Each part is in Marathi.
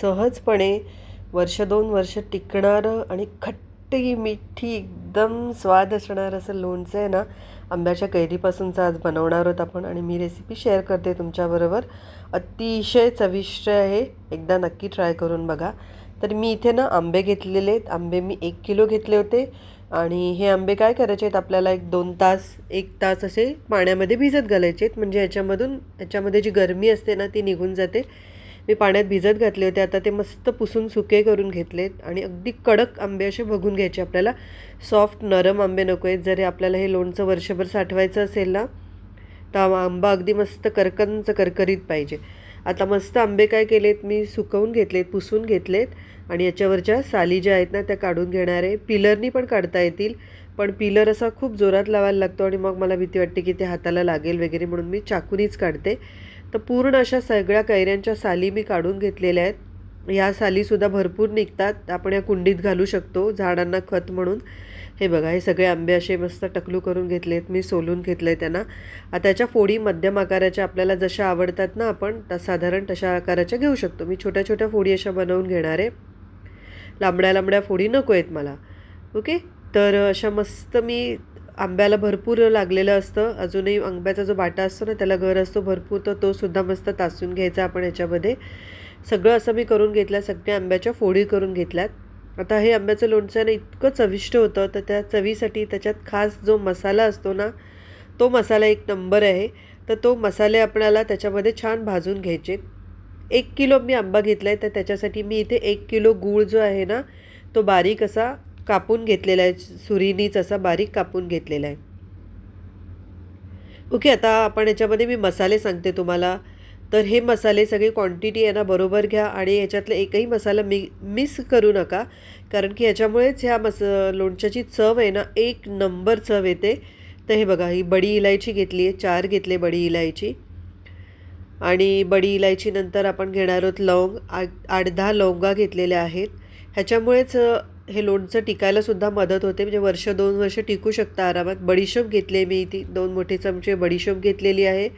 सहजपणे वर्ष 2 वर्ष टिकणारं आणि खट्टी मिठी एकदम स्वाद असणारं असं लोणचं आहे ना, आंब्याच्या कैरीपासूनचं आज बनवणार आहोत आपण आणि मी रेसिपी शेअर करते तुमच्याबरोबर. अतिशय चविष्ट आहे. एकदा नक्की ट्राय करून बघा. तर मी इथे ना आंबे घेतलेले आहेत. आंबे मी 1 किलो घेतले होते आणि हे आंबे काय करायचे आहेत आपल्याला 1-2 तास 1 तास असे पाण्यामध्ये भिजत घालायचे आहेत. म्हणजे याच्यामध्ये जी गरमी असते ना ती निघून जाते. मी पाण्यात भिजत घातले होते. आता ते मस्त पुसून सुके करून घेतलेत आणि अगदी कडक आंबे असे बघून घ्यायचे आपल्याला. सॉफ्ट नरम आंबे नको आहेत. जर आपल्याला हे लोणचं वर्षभर साठवायचं असेल ना तर आंबा अगदी मस्त करकंच करकरीत पाहिजे. आता मस्त आंबे काय केलेत मी सुकवून घेतलेत, पुसून घेतलेत आणि याच्यावरच्या साली ज्या आहेत ना त्या काढून घेणार आहे. पिलरनी पण काढता येतील, पण पिलर असा खूप जोरात लावायला लागतो आणि मग मला भीती वाटते की ते हाताला लागेल वगैरे, म्हणून मी चाकूनीच काढते. तर पूर्ण अशा सगळ्या कैऱ्यांच्या साली मी काढून घेतलेल्या आहेत. ह्या सालीसुद्धा भरपूर निघतात. आपण या कुंडीत घालू शकतो झाडांना खत म्हणून. हे बघा, हे सगळे आंबे असे मस्त टकलू करून घेतलेत मी, सोलून घेतलं आहे त्यांना. आता त्याच्या फोडी मध्यम आकाराच्या आपल्याला जशा आवडतात ना आपण साधारण तशा आकाराच्या घेऊ शकतो. मी छोट्या छोट्या फोडी अशा बनवून घेणार आहे. लांबड्या लांबड्या फोडी नको आहेत मला. ओके, तर अशा मस्त मी आंब्याला भरपूर लागलेलं असतं. अजूनही आंब्याचा जो बाटा असतो ना त्याला गर असतो भरपूर, तर तो सुद्धा मस्त तासून घ्यायचा आपण याच्यामध्ये. सगळं असं मी करून घेतलं. सगळ्या आंब्याच्या फोडी करून घेतल्यात. आता हे आंब्याचं लोणचं ना इतकं चविष्ट होतं, तर त्या चवीसाठी त्याच्यात खास जो मसाला असतो ना तो मसाला एक नंबर आहे. तर तो मसाले आपल्याला त्याच्यामध्ये छान भाजून घ्यायचे. 1 किलो मी आंबा घेतला आहे, तर त्याच्यासाठी मी इथे 1 किलो गूळ जो आहे ना तो बारीक असा कापून घेतलेला आहे. सुरीनीच असा बारीक कापून घेतलेला आहे. ओके, आता आपण याच्यामध्ये मी मसाले सांगते तुम्हाला. तर हे मसाले सगळी क्वांटिटी आहे ना बरोबर घ्या आणि याच्यातला एकही मसाला मिस करू नका, कारण की याच्यामुळेच ह्या लोणच्याची चव आहे ना एक नंबर चव येते. तर हे बघा, ही बडी इलायची घेतली आहे, 4 घेतले बडी इलायची. आणि बडी इलायचीनंतर आपण घेणार आहोत लवंग. 8-10 लवंगा घेतलेल्या आहेत. ह्याच्यामुळेच हे लोणचं टिकायलासुद्धा मदत होते. म्हणजे वर्ष 2 वर्ष टिकू शकतं आरामात. बडीशोप घेतली आहे मी, ती 2 मोठे चमचे बडीशोप घेतलेली आहे.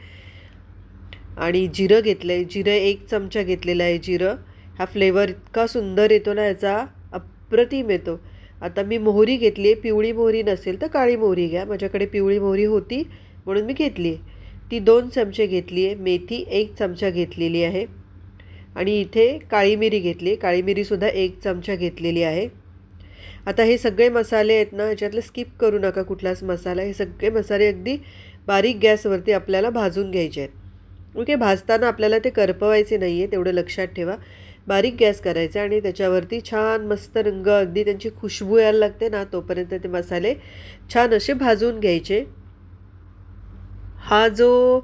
आणि जिरं घेतलं आहे. जिरं 1 चमचा घेतलेला आहे जिरं. हा फ्लेवर इतका सुंदर येतो ना याचा, अप्रतिम येतो. आता मी मोहरी घेतली आहे. पिवळी मोहरी नसेल तर काळी मोहरी घ्या. माझ्याकडे पिवळी मोहरी होती म्हणून मी घेतली आहे. ती 2 चमचे घेतली आहे. मेथी 1 चमचा घेतलेली आहे. आणि इथे काळी मिरी घेतली आहे. काळी मिरीसुद्धा 1 चमचा घेतलेली आहे. आता हे सगळे मसाले आहेत ना ह्याच्यातले स्किप करू नका कुठलाच मसाला. हे सगळे मसाले अगदी बारीक गॅसवरती आपल्याला भाजून घ्यायचे आहेत. ओके, भाजताना आपल्याला ते करपवायचे नाही आहे, तेवढं लक्षात ठेवा. बारीक गॅस करायचा आणि त्याच्यावरती छान मस्त रंग, अगदी त्यांची खुशबू यायला लागते ना तोपर्यंत ते मसाले छान असे भाजून घ्यायचे. हा जो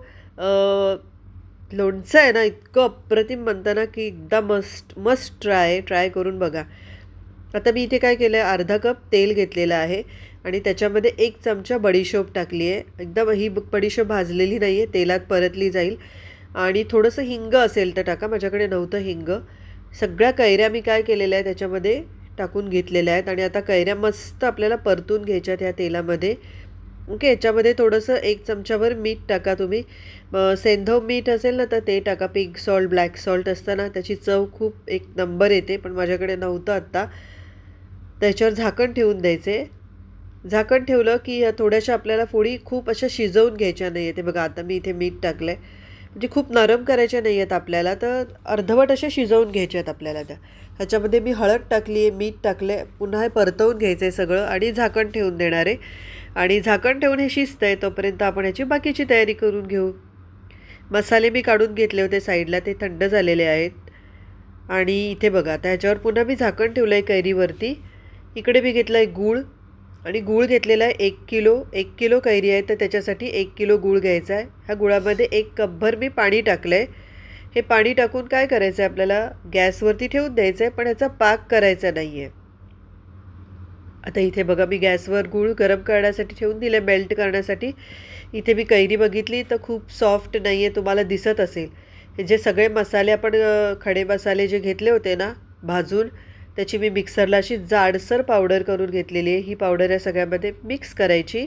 लोणचं आहे ना इतकं अप्रतिम म्हणतं ना की एकदा मस्ट ट्राय करून बघा. आता मी इथे काय केलं आहे, अर्धा कप तेल घेतलेलं आहे आणि त्याच्यामध्ये 1 चमचा बडीशोप टाकली आहे. एकदम ही बडीशोप भाजलेली नाही आहे, तेलात परतली जाईल. आणि थोडंसं हिंग असेल तर टाका, माझ्याकडे नव्हतं हिंग. सगळ्या कैऱ्या मी काय केलेल्या आहे त्याच्यामध्ये टाकून घेतलेल्या आहेत आणि आता कैऱ्या मस्त आपल्याला परतून घ्यायच्यात ह्या तेलामध्ये. ओके, याच्यामध्ये थोडंसं 1 चमचाभर मीठ टाका तुम्ही. सेंधव मीठ असेल ना तर ते टाका. पिंक सॉल्ट, ब्लॅक सॉल्ट असतं ना त्याची चव खूप एक नंबर येते, पण माझ्याकडे नव्हतं आत्ता. त्याच्यावर झाकण ठेवून द्यायचे. झाकण ठेवलं की थोड्याशा आपल्याला फोडी खूप अशा शिजवून घ्यायच्या नाही आहेत. ते बघा, आता मी इथे मीठ टाकलं आहे. म्हणजे खूप नरम करायच्या नाही आहेत आपल्याला, तर अर्धवट अशा शिजवून घ्यायच्या आहेत आपल्याला त्या. ह्याच्यामध्ये मी हळद टाकली आहे, मीठ टाकलं आहे. पुन्हा हे परतवून घ्यायचं आहे सगळं आणि झाकण ठेवून देणार आहे. आणि झाकण ठेवून हे शिजतं आहे तोपर्यंत आपण याची बाकीची तयारी करून घेऊ. मसाले मी काढून घेतले होते साईडला, ते थंड झालेले आहेत. आणि इथे बघा, आता ह्याच्यावर पुन्हा मी झाकण ठेवलं आहे कैरीवरती. इकडे मी घेतलं आहे गूळ आणि गूळ घेतलेला आहे 1 किलो. 1 किलो कैरी आहे तर त्याच्यासाठी 1 किलो गूळ घ्यायचा आहे. ह्या गुळामध्ये 1 कपभर मी पाणी टाकलं आहे. हे पाणी टाकून काय करायचं आहे आपल्याला, गॅसवरती ठेवून द्यायचं आहे, पण ह्याचा पाक करायचा नाही आहे. आता इथे बघा, मी गॅसवर गूळ गरम करण्यासाठी ठेवून दिले, मेल्ट करण्यासाठी. इथे मी कैरी बघितली तर खूप सॉफ्ट नाही आहे, तुम्हाला दिसत असेल. हे जे सगळे मसाले आपण खडे मसाले जे घेतले होते ना भाजून, त्याची मी मिक्सरला अशी जाडसर पावडर करून घेतलेली आहे. ही पावडर या सगळ्यामध्ये मिक्स करायची.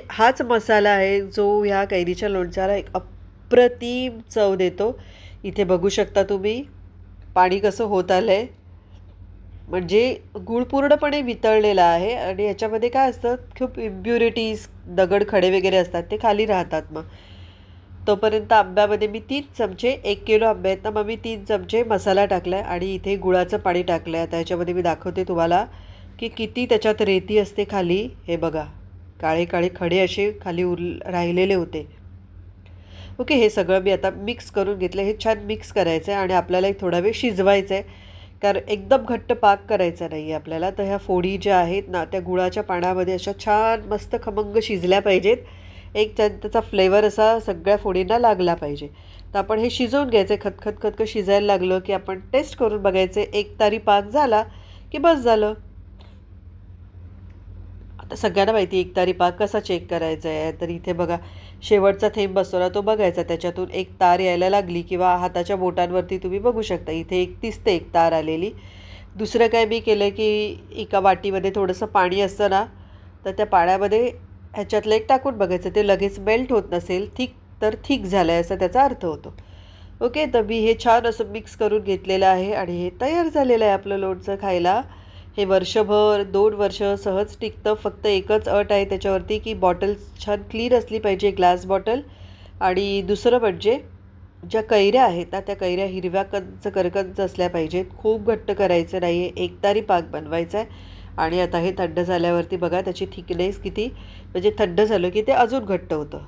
हाच मसाला आहे जो ह्या कैरीच्या लोणच्याला एक अप्रतिम चव देतो. इथे बघू शकता तुम्ही पाणी कसं होत आलं आहे, म्हणजे गूळ पूर्णपणे वितळलेला आहे आणि याच्यामध्ये काय असतं, खूप इम्प्युरिटीज, दगड खडे वगैरे असतात, ते खाली राहतात. मग तोपर्यंत आंब्यामध्ये मी 3 चमचे, 1 किलो आंबे आहेत ना, मग मी 3 चमचे मसाला टाकला आहे आणि इथे गुळाचं पाणी टाकलं आहे. आता ह्याच्यामध्ये मी दाखवते तुम्हाला की किती त्याच्यात रेती असते खाली. हे बघा, काळे काळे खडे असे खाली राहिलेले होते. ओके, हे सगळं मी आता मिक्स करून घेतलं. हे छान मिक्स करायचं आहे आणि आपल्याला एक थोडा वेळ शिजवायचं आहे, कारण एकदम घट्ट पाक करायचा नाही आहे आपल्याला. तर ह्या फोडी ज्या आहेत ना, त्या गुळाच्या पाण्यामध्ये अशा छान मस्त खमंग शिजल्या पाहिजेत. एक त्याचा फ्लेवर असा सगळ्या फोडींना लागला पाहिजे. तर आपण हे शिजवून घ्यायचं आहे. खतखत खतखत शिजायला लागलं की आपण टेस्ट करून बघायचे. एक तारी पाक झाला की बस झालं. आता सगळ्यांना माहिती आहे एक तारी पाक कसा चेक करायचा आहे. तर इथे बघा, शेवटचा थेंब बसतो ना, तो बघायचा. त्याच्यातून एक तार यायला लागली किंवा हाताच्या बोटांवरती तुम्ही बघू शकता, इथे एक दिसते एक तार आलेली. दुसरं काय मी केलं की एका वाटीमध्ये थोडंसं पाणी असतं ना, तर त्या पाण्यामध्ये ह्याच्यातलं एक टाकून बघायचं. ते लगेच मेल्ट होत नसेल, थिक तर थिक झालं आहे असं त्याचा अर्थ होतो. ओके, तर मी हे छान असं मिक्स करून घेतलेलं आहे आणि हे तयार झालेलं आहे आपलं लोणचं खायला. हे वर्षभर 2 वर्ष सहज टिकतं. फक्त एकच अट आहे त्याच्यावरती की बॉटल छान क्लीन असली पाहिजे, ग्लास बॉटल. आणि दुसरं म्हणजे ज्या कैऱ्या आहेत ना, त्या कैऱ्या हिरव्या करकंच असल्या पाहिजेत. खूप घट्ट करायचं नाही आहे, एकतारी पाक बनवायचा आहे. आणि आता हे थंड झाल्यावरती बघा त्याची थिकनेस किती, म्हणजे थंड झालं की ते अजून घट्ट होतं.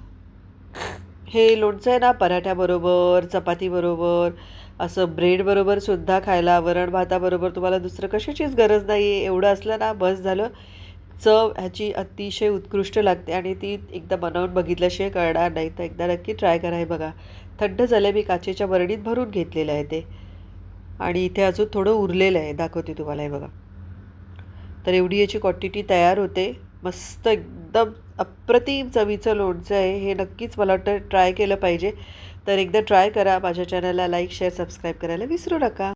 हे लोणचं आहे ना, पराठ्याबरोबर, चपातीबरोबर, असं ब्रेडबरोबर सुद्धा खायला, वरण भाताबरोबर तुम्हाला दुसरं कशाचीच गरज नाही आहे. एवढं असलं ना बस झालं. चव ह्याची अतिशय उत्कृष्ट लागते आणि ती एकदा बनवून बघितल्याशिवाय कळणार नाही. तर एकदा नक्की ट्राय करा. हे बघा, थंड झालं. मी काचेच्या बरणीत भरून घेतलेलं आहे ते, आणि इथे अजून थोडं उरलेलं आहे, दाखवते तुम्हाला. हे बघा, तर एवढी याची क्वांटिटी तयार होते. मस्त एकदम अप्रतिम चवीचं लोणचं आहे हे. नक्कीच मला वाटतं ट्राय केलं पाहिजे. तर एकदा ट्राय करा. माझ्या चॅनलला लाईक, शेअर, सबस्क्राईब करायला विसरू नका.